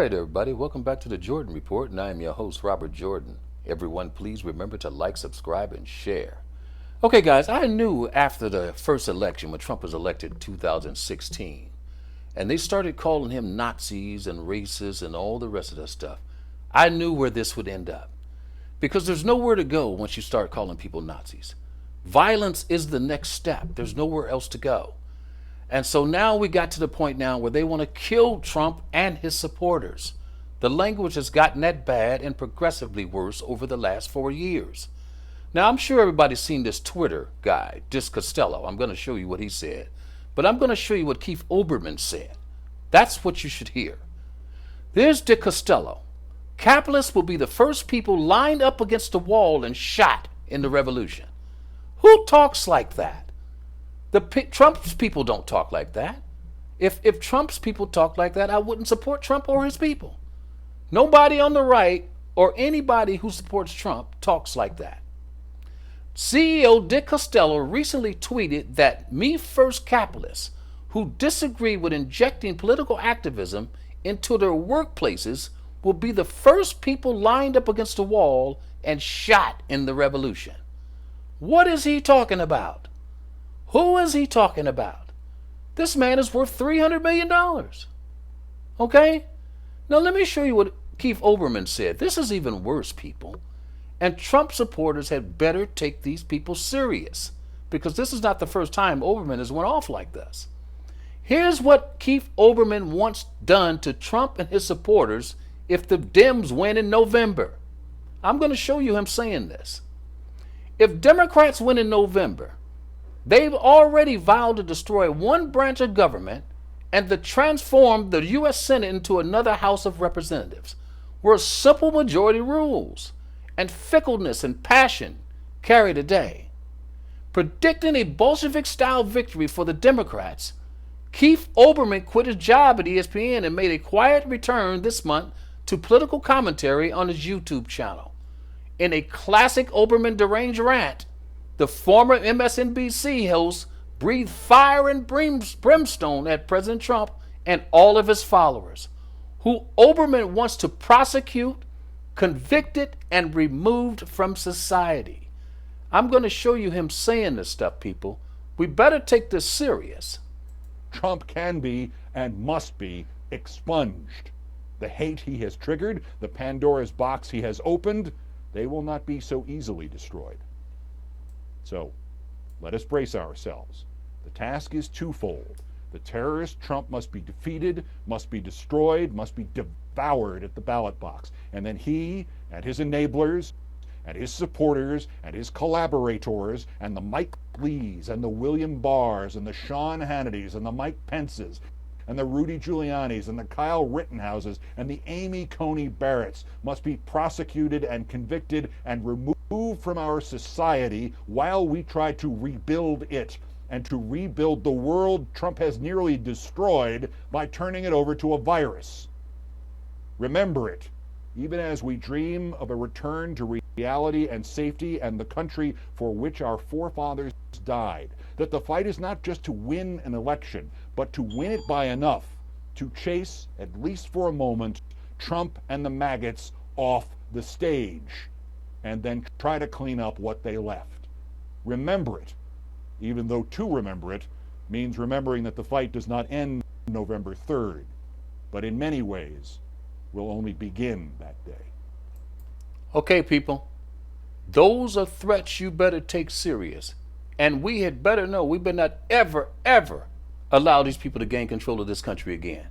Alright everybody, welcome back to the Jordan Report, and I am your host, Robert Jordan. Everyone, please remember to like, subscribe, and share. Okay guys, I knew after the first election, when Trump was elected in 2016, and they started calling him Nazis and racists and all the rest of that stuff, I knew where this would end up. Because there's nowhere to go once you start calling people Nazis. Violence is the next step. There's nowhere else to go. And so now we got to the point now where they want to kill Trump and his supporters. The language has gotten that bad and progressively worse over the last 4 years. Now, I'm sure everybody's seen this Twitter guy, Dis Costello. I'm going to show you what he said. But I'm going to show you what Keith Olberman said. That's what you should hear. There's Dis Costello. Capitalists will be the first people lined up against the wall and shot in the revolution. Who talks like that? Trump's people don't talk like that. If Trump's people talk like that, I wouldn't support Trump or his people. Nobody on the right or anybody who supports Trump talks like that. CEO Dick Costello recently tweeted that Me First capitalists who disagree with injecting political activism into their workplaces will be the first people lined up against the wall and shot in the revolution. What is he talking about? Who is he talking about? This man is worth $300 million. Okay? Now let me show you what Keith Olberman said. This is even worse, people. And Trump supporters had better take these people serious, because this is not the first time Olberman has went off like this. Here's what Keith Olberman wants done to Trump and his supporters if the Dems win in November. I'm going to show you him saying this. If Democrats win in November, they've already vowed to destroy one branch of government and to transform the U.S. Senate into another House of Representatives, where simple majority rules and fickleness and passion carry the day. Predicting a Bolshevik-style victory for the Democrats, Keith Olberman quit his job at ESPN and made a quiet return this month to political commentary on his YouTube channel. In a classic Olberman deranged rant, the former MSNBC host breathed fire and brimstone at President Trump and all of his followers, who Olberman wants to prosecute, convicted, and removed from society. I'm going to show you him saying this stuff, people. We better take this serious. Trump can be and must be expunged. The hate he has triggered, the Pandora's box he has opened, they will not be so easily destroyed. So, let us brace ourselves. The task is twofold. The terrorist Trump must be defeated, must be destroyed, must be devoured at the ballot box. And then he and his enablers and his supporters and his collaborators and the Mike Lees and the William Barrs and the Sean Hannitys and the Mike Pences and the Rudy Giulianis and the Kyle Rittenhouses and the Amy Coney Barretts must be prosecuted and convicted and removed from our society while we try to rebuild it and to rebuild the world Trump has nearly destroyed by turning it over to a virus. Remember it, even as we dream of a return to reality and safety and the country for which our forefathers died, that the fight is not just to win an election, but to win it by enough to chase, at least for a moment, Trump and the maggots off the stage, and then try to clean up what they left. Remember it, even though to remember it means remembering that the fight does not end November 3rd, but in many ways will only begin that day. Okay, people, those are threats you better take serious. And we had better know we better not ever, ever allow these people to gain control of this country again.